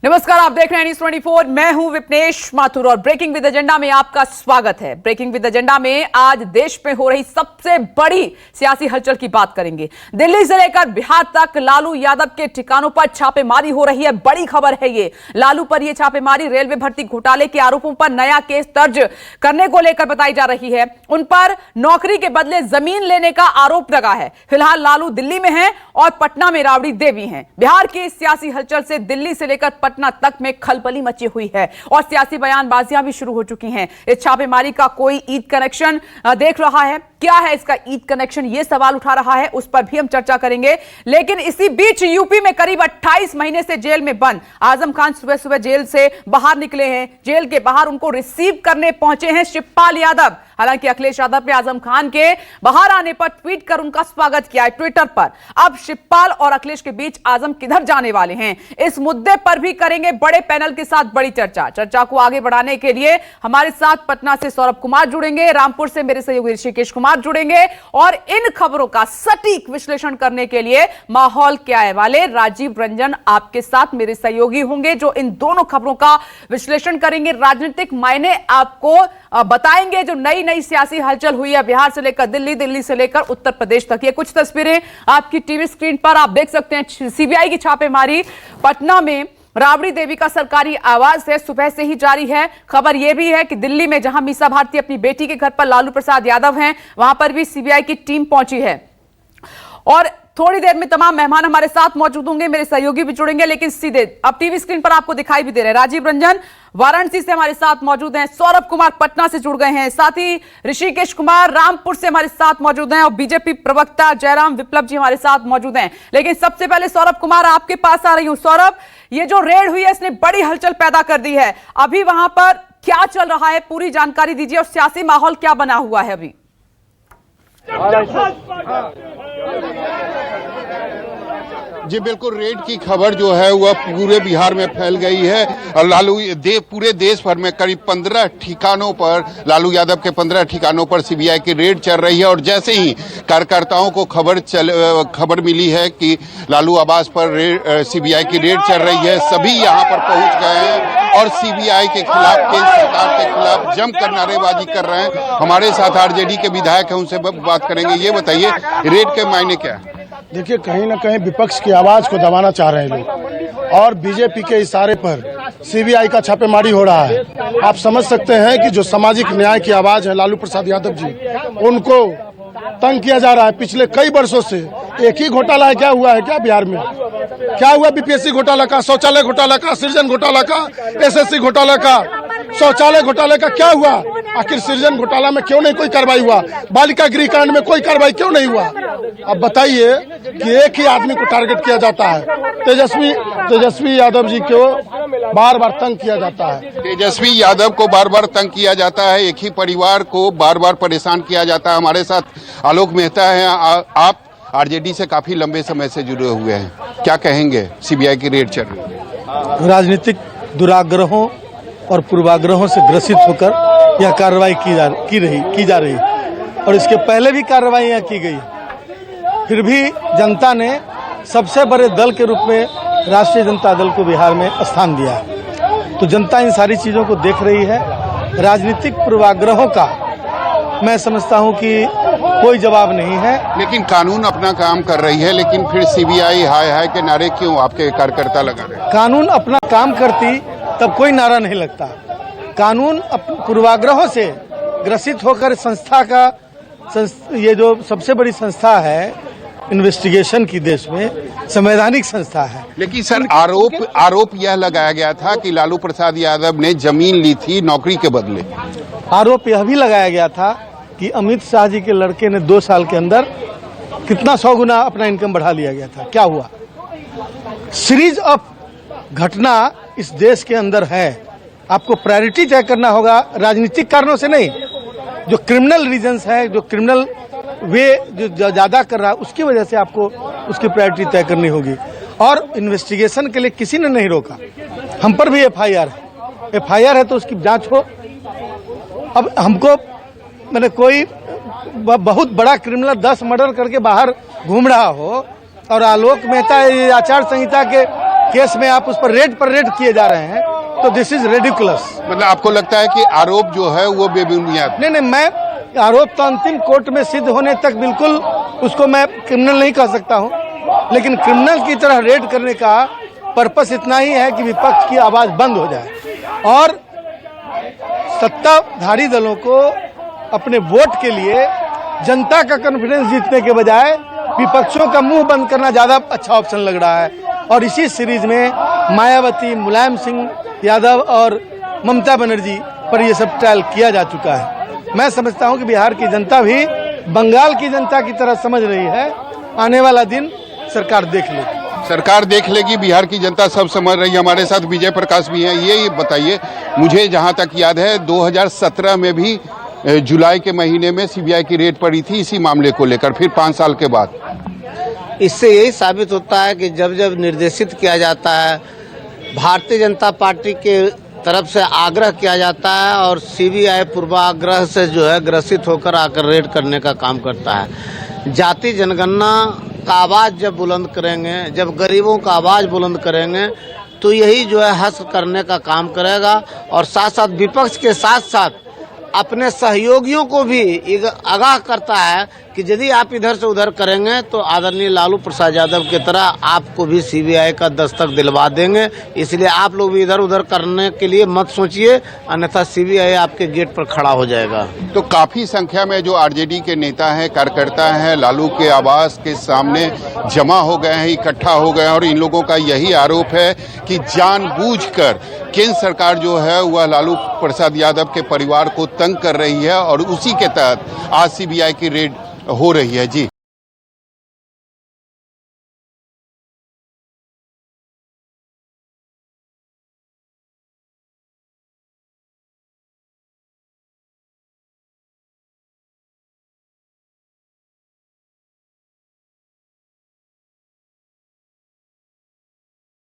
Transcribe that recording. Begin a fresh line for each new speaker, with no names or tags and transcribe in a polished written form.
नमस्कार, आप देख रहे हैं न्यूज़ 24। मैं हूं विपनेश माथुर और ब्रेकिंग विद एजेंडा में आपका स्वागत है। ब्रेकिंग विद एजेंडा में आज देश में हो रही सबसे बड़ी सियासी हलचल की बात करेंगे। दिल्ली से लेकर बिहार तक लालू यादव के ठिकानों पर छापेमारी हो रही है। बड़ी खबर है ये। लालू पर यह छापेमारी रेलवे भर्ती घोटाले के आरोपों पर नया केस दर्ज करने को लेकर बताई जा रही है। उन पर नौकरी के बदले जमीन लेने का आरोप लगा है। फिलहाल लालू दिल्ली में है और पटना में राबड़ी देवी हैं। बिहार की सियासी हलचल से दिल्ली से लेकर पटना तक में खलबली मची हुई है और सियासी बयानबाजियां भी शुरू हो चुकी हैं। इस छापेमारी का कोई ईद कनेक्शन देख रहा है? क्या है इसका ईद कनेक्शन? यह सवाल उठा रहा है, उस पर भी हम चर्चा करेंगे। लेकिन इसी बीच यूपी में करीब 28 महीने से जेल में बंद आजम खान सुबह सुबह जेल से बाहर निकले हैं। जेल के बाहर उनको रिसीव करने पहुंचे हैं शिवपाल यादव। हालांकि अखिलेश यादव ने आजम खान के बाहर आने पर ट्वीट कर उनका स्वागत किया है ट्विटर पर। अब शिवपाल और अखिलेश के बीच आजम किधर जाने वाले हैं, इस मुद्दे पर भी करेंगे बड़े पैनल के साथ बड़ी चर्चा को आगे बढ़ाने के लिए हमारे साथ पटना से सौरभ कुमार जुड़ेंगे, रामपुर से मेरे सहयोगी ऋषिकेश कुमार जुड़ेंगे और इन खबरों का सटीक विश्लेषण करने के लिए माहौल के आए वाले राजीव रंजन आपके साथ मेरे सहयोगी होंगे, जो इन दोनों खबरों का विश्लेषण करेंगे, राजनीतिक मायने आपको बताएंगे। जो नई नई सियासी हलचल हुई है बिहार से लेकर दिल्ली, दिल्ली से लेकर उत्तर प्रदेश तक, ये कुछ तस्वीरें आपकी टीवी स्क्रीन पर आप देख सकते हैं। सीबीआई की छापेमारी पटना में राबड़ी देवी का सरकारी आवास है, सुबह से ही जारी है। खबर यह भी है कि दिल्ली में जहां मीसा भारती अपनी बेटी के घर पर लालू प्रसाद यादव हैं, वहां पर भी सीबीआई की टीम पहुंची है। और थोड़ी देर में तमाम मेहमान हमारे साथ मौजूद होंगे, मेरे सहयोगी भी जुड़ेंगे। लेकिन सीधे अब टीवी स्क्रीन पर आपको दिखाई भी दे रहे हैं राजीव रंजन वाराणसी से हमारे साथ मौजूद हैं, सौरभ कुमार पटना से जुड़ गए हैं, साथ ही ऋषिकेश कुमार रामपुर से हमारे साथ मौजूद हैं और बीजेपी प्रवक्ता जयराम विप्लव जी हमारे साथ मौजूद हैं। लेकिन सबसे पहले सौरभ कुमार आपके पास आ रही हूं। सौरभ, ये जो रेड हुई है इसने बड़ी हलचल पैदा कर दी है। अभी वहां पर क्या चल रहा है, पूरी जानकारी दीजिए और सियासी माहौल क्या बना हुआ है अभी?
जी बिल्कुल, रेड की खबर जो है वह पूरे बिहार में फैल गई है और पूरे देश भर में करीब 15 ठिकानों पर लालू यादव के 15 ठिकानों पर सीबीआई की रेड चल रही है। और जैसे ही कार्यकर्ताओं को खबर मिली है कि लालू आवास पर सीबीआई की रेड चल रही है, सभी यहां पर पहुंच गए हैं और सीबीआई के खिलाफ, केंद्र सरकार के खिलाफ जमकर नारेबाजी कर रहे हैं। हमारे साथ आरजेडी के विधायक हैं, उनसे बात करेंगे। ये बताइए, रेड के मायने क्या है?
देखिए, कहीं ना कहीं विपक्ष की आवाज को दबाना चाह रहे हैं लोग और बीजेपी के इशारे पर सीबीआई का छापेमारी हो रहा है। आप समझ सकते हैं कि जो सामाजिक न्याय की आवाज है लालू प्रसाद यादव जी, उनको तंग किया जा रहा है पिछले कई वर्षों से। एक ही घोटाला है, क्या हुआ है क्या बिहार में? क्या हुआ? बीपीएससी घोटाला का, शौचालय घोटाला का, सृजन घोटाला का, एसएससी घोटाला का, शौचालय घोटाले का क्या हुआ? आखिर सृजन घोटाला में क्यों नहीं कोई कार्रवाई हुआ? बालिका गृह कांड में कोई कार्रवाई क्यों नहीं हुआ? अब बताइए कि एक ही आदमी को टारगेट किया जाता है, तेजस्वी यादव जी को बार बार तंग किया जाता है।
तेजस्वी यादव को बार बार तंग किया जाता है, एक ही परिवार को बार बार परेशान किया जाता है। हमारे साथ आलोक मेहता है, आप आरजेडी से काफी लंबे समय से जुड़े हुए हैं, क्या कहेंगे? सीबीआई की रेड चल रही है।
राजनीतिक दुराग्रहों और पूर्वाग्रहों से ग्रसित होकर यह कार्रवाई की जा रही है और इसके पहले भी कार्रवाइयां की गई। फिर भी जनता ने सबसे बड़े दल के रूप में राष्ट्रीय जनता दल को बिहार में स्थान दिया है। तो जनता इन सारी चीजों को देख रही है। राजनीतिक पूर्वाग्रहों का मैं समझता हूं कि कोई जवाब नहीं है।
लेकिन कानून अपना काम कर रही है, लेकिन फिर सीबीआई हाय हाय के नारे क्यों आपके कार्यकर्ता लगा रहे हैं?
कानून अपना काम करती तब कोई नारा नहीं लगता। कानून पूर्वाग्रहों से ग्रसित होकर संस्था का ये जो सबसे बड़ी संस्था है इन्वेस्टिगेशन की, देश में संवैधानिक संस्था है।
लेकिन सर, आरोप यह लगाया गया था कि लालू प्रसाद यादव ने जमीन ली थी नौकरी के बदले।
आरोप यह भी लगाया गया था कि अमित शाह जी के लड़के ने 2 साल के अंदर कितना 100 गुना अपना इनकम बढ़ा लिया गया था। क्या हुआ? सीरीज ऑफ घटना इस देश के अंदर है। आपको प्रायोरिटी तय करना होगा, राजनीतिक कारणों से नहीं। जो क्रिमिनल रीजंस है, जो क्रिमिनल वे जो ज्यादा कर रहा है, उसकी वजह से आपको उसकी प्रायोरिटी तय करनी होगी। और इन्वेस्टिगेशन के लिए किसी ने नहीं रोका। हम पर भी एफआईआर है तो उसकी जांच हो। अब हमको मैंने कोई बहुत बड़ा क्रिमिनल 10 मर्डर करके बाहर घूम रहा हो और आलोक मेहता आचार संहिता के केस में आप उस पर रेड किए जा रहे हैं, तो दिस इज रेडिकुलस।
मतलब आपको लगता है कि आरोप जो है वो बेबुनियाद?
नहीं, मैं आरोप तो अंतिम कोर्ट में सिद्ध होने तक बिल्कुल उसको मैं क्रिमिनल नहीं कह सकता हूं, लेकिन क्रिमिनल की तरह रेड करने का पर्पस इतना ही है कि विपक्ष की आवाज बंद हो जाए और सत्ताधारी दलों को अपने वोट के लिए जनता का कॉन्फिडेंस जीतने के बजाय विपक्षों का मुंह बंद करना ज्यादा अच्छा ऑप्शन लग रहा है। और इसी सीरीज में मायावती, मुलायम सिंह यादव और ममता बनर्जी पर यह सब ट्रायल किया जा चुका है। मैं समझता हूं कि बिहार की जनता भी बंगाल की जनता की तरह समझ रही है। आने वाला दिन सरकार देख लेगी।
सरकार देख लेगी, बिहार की जनता सब समझ रही है। हमारे साथ विजय प्रकाश भी हैं। ये बताइए, मुझे जहां तक याद है 2017 में भी जुलाई के महीने में सीबीआई की रेड पड़ी थी इसी मामले को लेकर, फिर 5 साल के बाद।
इससे यही साबित होता है कि जब जब निर्देशित किया जाता है, भारतीय जनता पार्टी के तरफ से आग्रह किया जाता है और सीबीआई पूर्वाग्रह से जो है ग्रसित होकर आकर रेड करने का काम करता है। जाति जनगणना का आवाज जब बुलंद करेंगे, जब गरीबों का आवाज बुलंद करेंगे, तो यही जो है हश्र करने का काम करेगा और साथ साथ विपक्ष के साथ साथ अपने सहयोगियों को भी आगाह करता है कि यदि आप इधर से उधर करेंगे तो आदरणीय लालू प्रसाद यादव की तरह आपको भी सीबीआई का दस्तक दिलवा देंगे। इसलिए आप लोग भी इधर उधर करने के लिए मत सोचिए, अन्यथा सीबीआई आपके गेट पर खड़ा हो जाएगा।
तो काफी संख्या में जो आरजेडी के नेता हैं, कार्यकर्ता हैं, लालू के आवास के सामने जमा हो गए हैं, इकट्ठा हो गए हैं और इन लोगों का यही आरोप है कि जानबूझकर केंद्र सरकार जो है वह लालू प्रसाद यादव के परिवार को तंग कर रही है और उसी के तहत आज सीबीआई की रेड हो रही है। जी